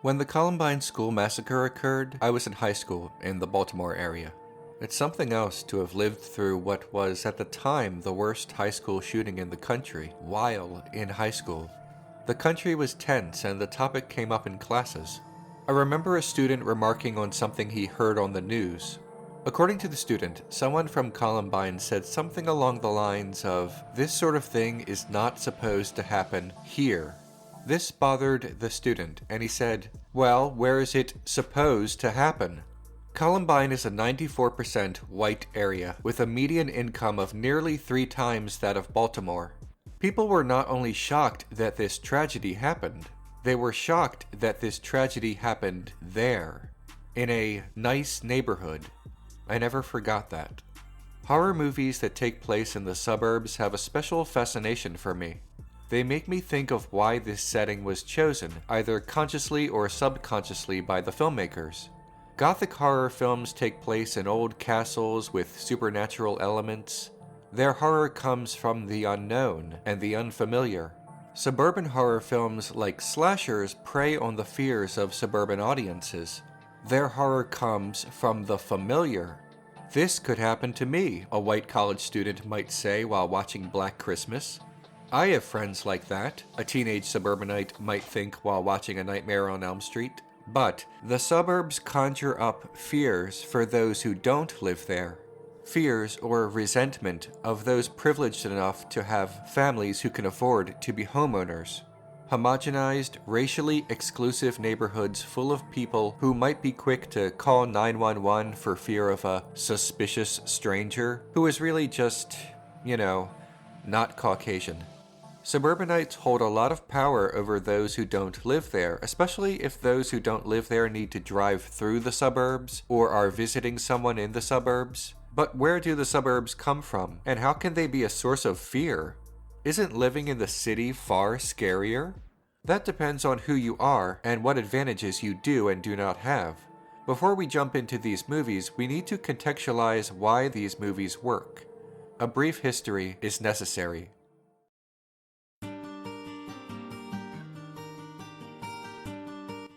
When the Columbine school massacre occurred, I was in high school in the Baltimore area. It's something else to have lived through what was at the time the worst high school shooting in the country while in high school. The country was tense and the topic came up in classes. I remember a student remarking on something he heard on the news. According to the student, someone from Columbine said something along the lines of, "This sort of thing is not supposed to happen here." This bothered the student, and he said, "Well, where is it supposed to happen?" Columbine is a 94% white area, with a median income of nearly 3 times that of Baltimore. People were not only shocked that this tragedy happened, they were shocked that this tragedy happened there, in a nice neighborhood. I never forgot that. Horror movies that take place in the suburbs have a special fascination for me. They make me think of why this setting was chosen, either consciously or subconsciously by the filmmakers. Gothic horror films take place in old castles with supernatural elements. Their horror comes from the unknown and the unfamiliar. Suburban horror films like slashers prey on the fears of suburban audiences. Their horror comes from the familiar. "This could happen to me," a white college student might say while watching Black Christmas. "I have friends like that," a teenage suburbanite might think while watching A Nightmare on Elm Street. But the suburbs conjure up fears for those who don't live there. Fears or resentment of those privileged enough to have families who can afford to be homeowners. Homogenized, racially exclusive neighborhoods full of people who might be quick to call 911 for fear of a suspicious stranger who is really just, not Caucasian. Suburbanites hold a lot of power over those who don't live there, especially if those who don't live there need to drive through the suburbs or are visiting someone in the suburbs. But where do the suburbs come from, and how can they be a source of fear? Isn't living in the city far scarier? That depends on who you are and what advantages you do and do not have. Before we jump into these movies, we need to contextualize why these movies work. A brief history is necessary.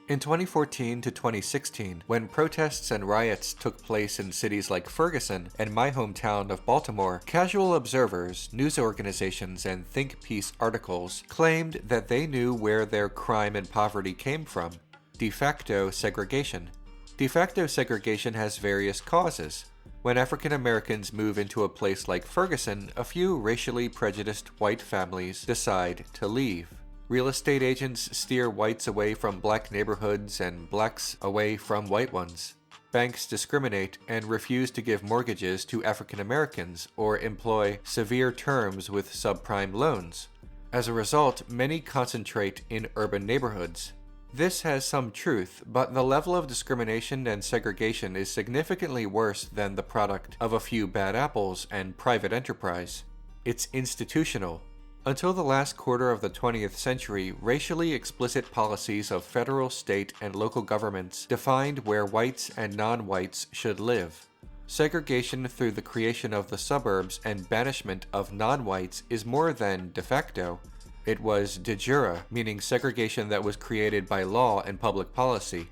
In 2014 to 2016, when protests and riots took place in cities like Ferguson and my hometown of Baltimore, casual observers, news organizations, and think piece articles claimed that they knew where their crime and poverty came from: de facto segregation. De facto segregation has various causes. When African Americans move into a place like Ferguson, a few racially prejudiced white families decide to leave. Real estate agents steer whites away from black neighborhoods and blacks away from white ones. Banks discriminate and refuse to give mortgages to African Americans or employ severe terms with subprime loans. As a result, many concentrate in urban neighborhoods. This has some truth, but the level of discrimination and segregation is significantly worse than the product of a few bad apples and private enterprise. It's institutional. Until the last quarter of the 20th century, racially explicit policies of federal, state, and local governments defined where whites and non-whites should live. Segregation through the creation of the suburbs and banishment of non-whites is more than de facto. It was de jure, meaning segregation that was created by law and public policy.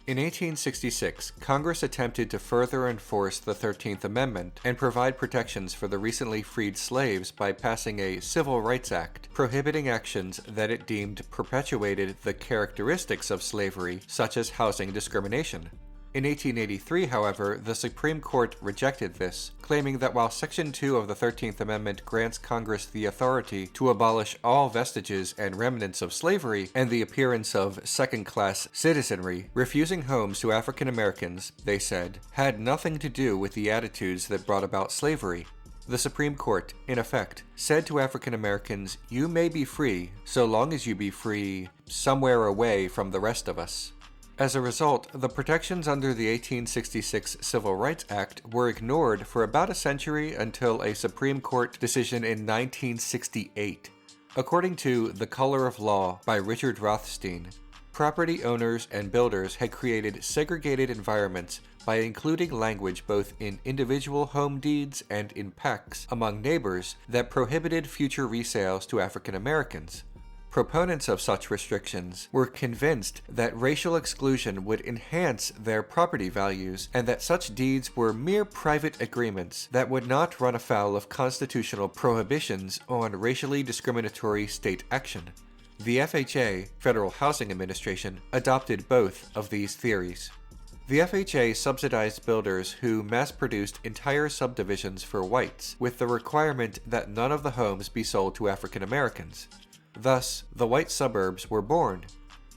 In 1866, Congress attempted to further enforce the 13th Amendment and provide protections for the recently freed slaves by passing a Civil Rights Act, prohibiting actions that it deemed perpetuated the characteristics of slavery, such as housing discrimination. In 1883, however, the Supreme Court rejected this, claiming that while Section 2 of the 13th Amendment grants Congress the authority to abolish all vestiges and remnants of slavery and the appearance of second-class citizenry, refusing homes to African Americans, they said, had nothing to do with the attitudes that brought about slavery. The Supreme Court, in effect, said to African Americans, "You may be free, so long as you be free somewhere away from the rest of us." As a result, the protections under the 1866 Civil Rights Act were ignored for about a century until a Supreme Court decision in 1968. According to The Color of Law by Richard Rothstein, property owners and builders had created segregated environments by including language both in individual home deeds and in pacts among neighbors that prohibited future resales to African Americans. Proponents of such restrictions were convinced that racial exclusion would enhance their property values and that such deeds were mere private agreements that would not run afoul of constitutional prohibitions on racially discriminatory state action. The FHA, Federal Housing Administration, adopted both of these theories. The FHA subsidized builders who mass-produced entire subdivisions for whites with the requirement that none of the homes be sold to African Americans. Thus, the white suburbs were born.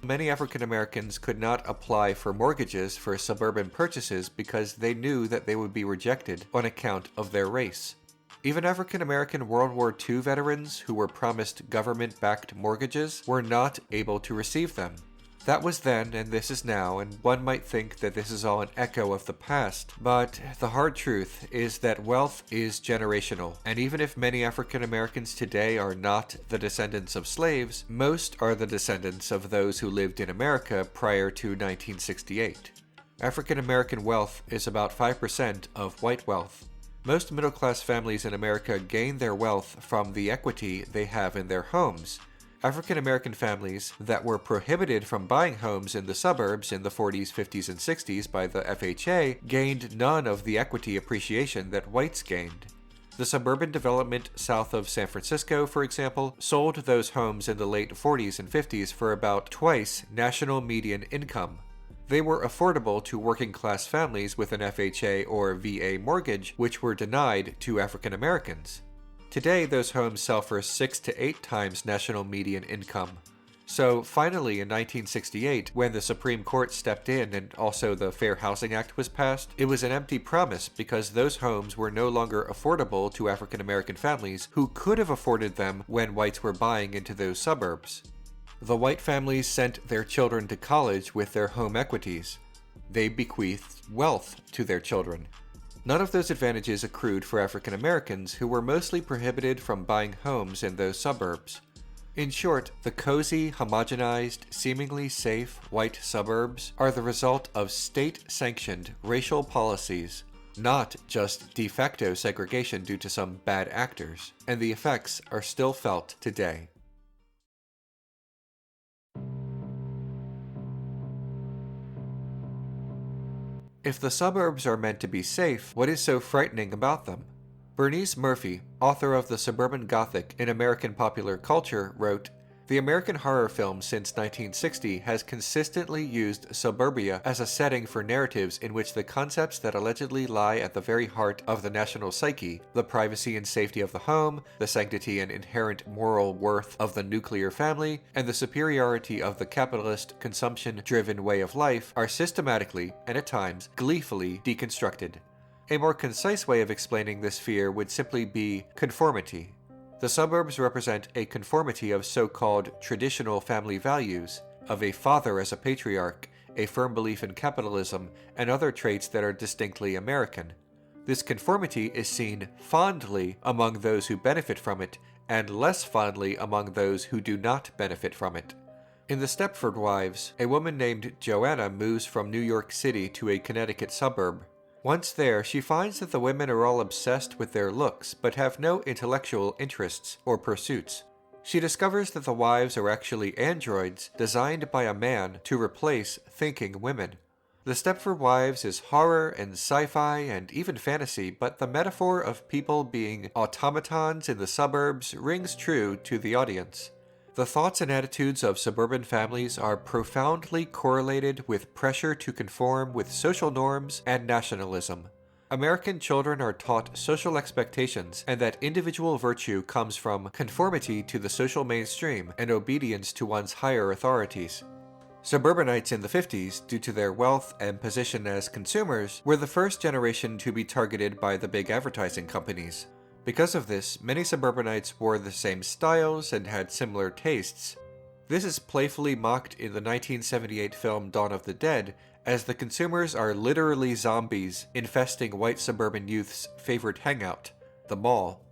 Many African Americans could not apply for mortgages for suburban purchases because they knew that they would be rejected on account of their race. Even African American World War II veterans who were promised government-backed mortgages were not able to receive them. That was then, and this is now, and one might think that this is all an echo of the past, but the hard truth is that wealth is generational, and even if many African Americans today are not the descendants of slaves, most are the descendants of those who lived in America prior to 1968. African American wealth is about 5% of white wealth. Most middle-class families in America gain their wealth from the equity they have in their homes. African American families that were prohibited from buying homes in the suburbs in the 40s, 50s, and 60s by the FHA gained none of the equity appreciation that whites gained. The suburban development south of San Francisco, for example, sold those homes in the late 40s and 50s for about twice national median income. They were affordable to working-class families with an FHA or VA mortgage, which were denied to African Americans. Today, those homes sell for 6 to 8 times national median income. So finally, in 1968, when the Supreme Court stepped in and also the Fair Housing Act was passed, it was an empty promise because those homes were no longer affordable to African American families who could have afforded them when whites were buying into those suburbs. The white families sent their children to college with their home equities. They bequeathed wealth to their children. None of those advantages accrued for African Americans who were mostly prohibited from buying homes in those suburbs. In short, the cozy, homogenized, seemingly safe white suburbs are the result of state-sanctioned racial policies, not just de facto segregation due to some bad actors, and the effects are still felt today. If the suburbs are meant to be safe, what is so frightening about them? Bernice Murphy, author of The Suburban Gothic in American Popular Culture, wrote, "The American horror film since 1960 has consistently used suburbia as a setting for narratives in which the concepts that allegedly lie at the very heart of the national psyche, the privacy and safety of the home, the sanctity and inherent moral worth of the nuclear family, and the superiority of the capitalist, consumption-driven way of life, are systematically, and at times gleefully, deconstructed." A more concise way of explaining this fear would simply be conformity. The suburbs represent a conformity of so-called traditional family values, of a father as a patriarch, a firm belief in capitalism, and other traits that are distinctly American. This conformity is seen fondly among those who benefit from it, and less fondly among those who do not benefit from it. In The Stepford Wives, a woman named Joanna moves from New York City to a Connecticut suburb. Once there, she finds that the women are all obsessed with their looks, but have no intellectual interests or pursuits. She discovers that the wives are actually androids designed by a man to replace thinking women. The Stepford Wives is horror and sci-fi and even fantasy, but the metaphor of people being automatons in the suburbs rings true to the audience. The thoughts and attitudes of suburban families are profoundly correlated with pressure to conform with social norms and nationalism. American children are taught social expectations and that individual virtue comes from conformity to the social mainstream and obedience to one's higher authorities. Suburbanites in the 50s, due to their wealth and position as consumers, were the first generation to be targeted by the big advertising companies. Because of this, many suburbanites wore the same styles and had similar tastes. This is playfully mocked in the 1978 film Dawn of the Dead, as the consumers are literally zombies infesting white suburban youth's favorite hangout, the mall.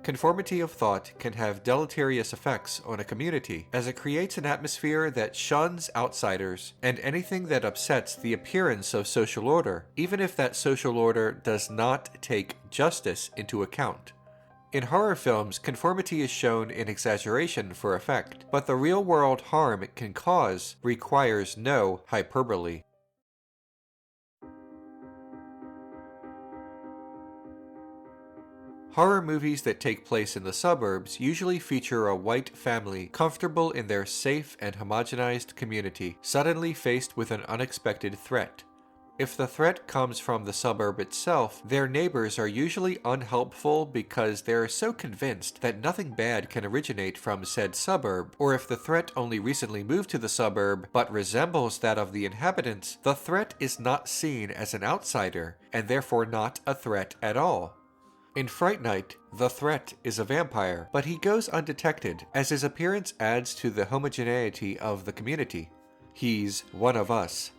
Conformity of thought can have deleterious effects on a community, as it creates an atmosphere that shuns outsiders and anything that upsets the appearance of social order, even if that social order does not take justice into account. In horror films, conformity is shown in exaggeration for effect, but the real-world harm it can cause requires no hyperbole. Horror movies that take place in the suburbs usually feature a white family comfortable in their safe and homogenized community, suddenly faced with an unexpected threat. If the threat comes from the suburb itself, their neighbors are usually unhelpful because they are so convinced that nothing bad can originate from said suburb, or if the threat only recently moved to the suburb but resembles that of the inhabitants, the threat is not seen as an outsider, and therefore not a threat at all. In Fright Night, the threat is a vampire, but he goes undetected as his appearance adds to the homogeneity of the community. He's one of us.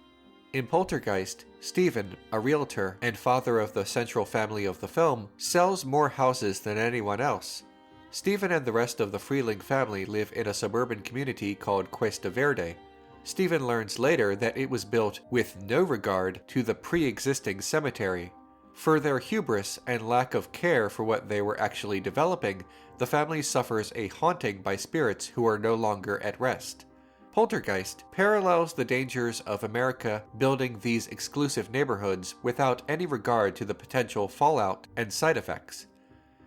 In Poltergeist, Stephen, a realtor and father of the central family of the film, sells more houses than anyone else. Stephen and the rest of the Freeling family live in a suburban community called Cuesta Verde. Stephen learns later that it was built with no regard to the pre-existing cemetery. For their hubris and lack of care for what they were actually developing, the family suffers a haunting by spirits who are no longer at rest. Poltergeist parallels the dangers of America building these exclusive neighborhoods without any regard to the potential fallout and side effects.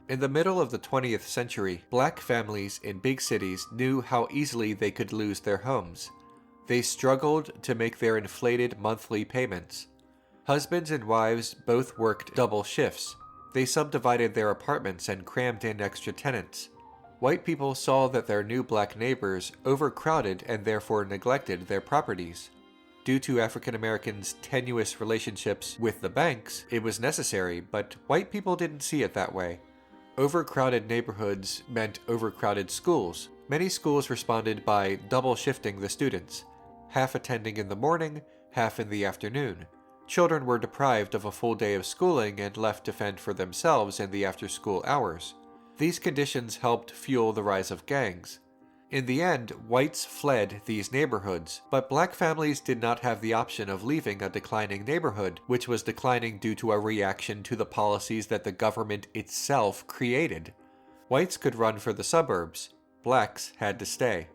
In the middle of the 20th century, black families in big cities knew how easily they could lose their homes. They struggled to make their inflated monthly payments. Husbands and wives both worked double shifts. They subdivided their apartments and crammed in extra tenants. White people saw that their new black neighbors overcrowded and therefore neglected their properties. Due to African Americans' tenuous relationships with the banks, it was necessary, but white people didn't see it that way. Overcrowded neighborhoods meant overcrowded schools. Many schools responded by double shifting the students, half attending in the morning, half in the afternoon. Children were deprived of a full day of schooling and left to fend for themselves in the after-school hours. These conditions helped fuel the rise of gangs. In the end, whites fled these neighborhoods, but black families did not have the option of leaving a declining neighborhood, which was declining due to a reaction to the policies that the government itself created. Whites could run for the suburbs. Blacks had to stay.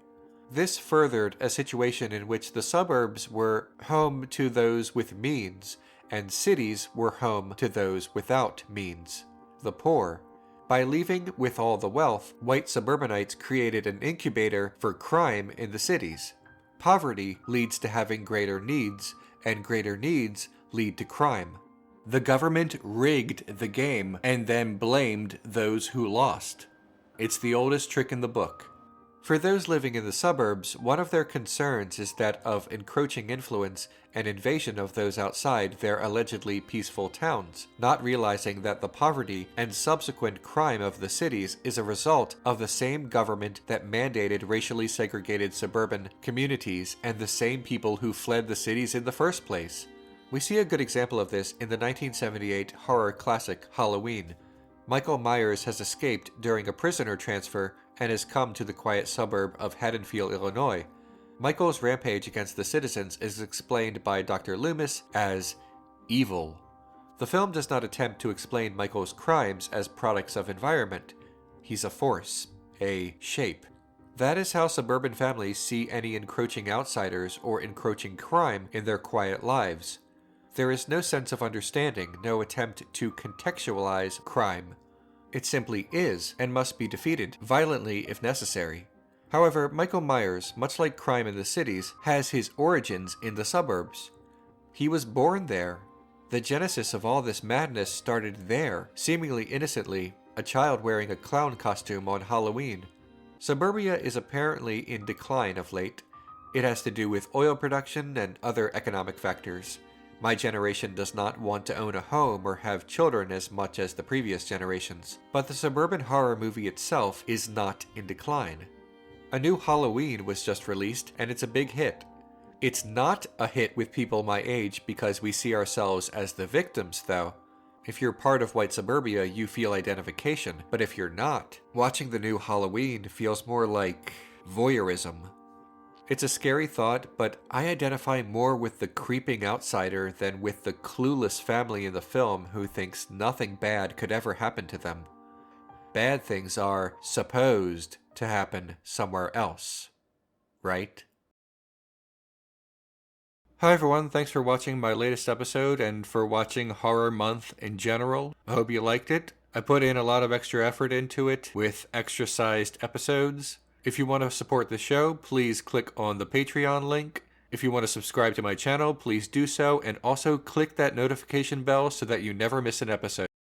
This furthered a situation in which the suburbs were home to those with means, and cities were home to those without means, the poor. By leaving with all the wealth, white suburbanites created an incubator for crime in the cities. Poverty leads to having greater needs, and greater needs lead to crime. The government rigged the game and then blamed those who lost. It's the oldest trick in the book. For those living in the suburbs, one of their concerns is that of encroaching influence and invasion of those outside their allegedly peaceful towns, not realizing that the poverty and subsequent crime of the cities is a result of the same government that mandated racially segregated suburban communities and the same people who fled the cities in the first place. We see a good example of this in the 1978 horror classic Halloween. Michael Myers has escaped during a prisoner transfer and has come to the quiet suburb of Haddonfield, Illinois. Michael's rampage against the citizens is explained by Dr. Loomis as evil. The film does not attempt to explain Michael's crimes as products of environment. He's a force, a shape. That is how suburban families see any encroaching outsiders or encroaching crime in their quiet lives. There is no sense of understanding, no attempt to contextualize crime. It simply is and must be defeated, violently if necessary. However, Michael Myers, much like crime in the cities, has his origins in the suburbs. He was born there. The genesis of all this madness started there, seemingly innocently, a child wearing a clown costume on Halloween. Suburbia is apparently in decline of late. It has to do with oil production and other economic factors. My generation does not want to own a home or have children as much as the previous generations, but the suburban horror movie itself is not in decline. A new Halloween was just released, and it's a big hit. It's not a hit with people my age because we see ourselves as the victims, though. If you're part of white suburbia, you feel identification, but if you're not, watching the new Halloween feels more like voyeurism. It's a scary thought, but I identify more with the creeping outsider than with the clueless family in the film who thinks nothing bad could ever happen to them. bad things are supposed to happen somewhere else, right? Hi everyone, thanks for watching my latest episode and for watching Horror Month in general. I hope you liked it. I put in a lot of extra effort into it with extra-sized episodes. If you want to support the show, please click on the Patreon link. If you want to subscribe to my channel, please do so, and also click that notification bell so that you never miss an episode.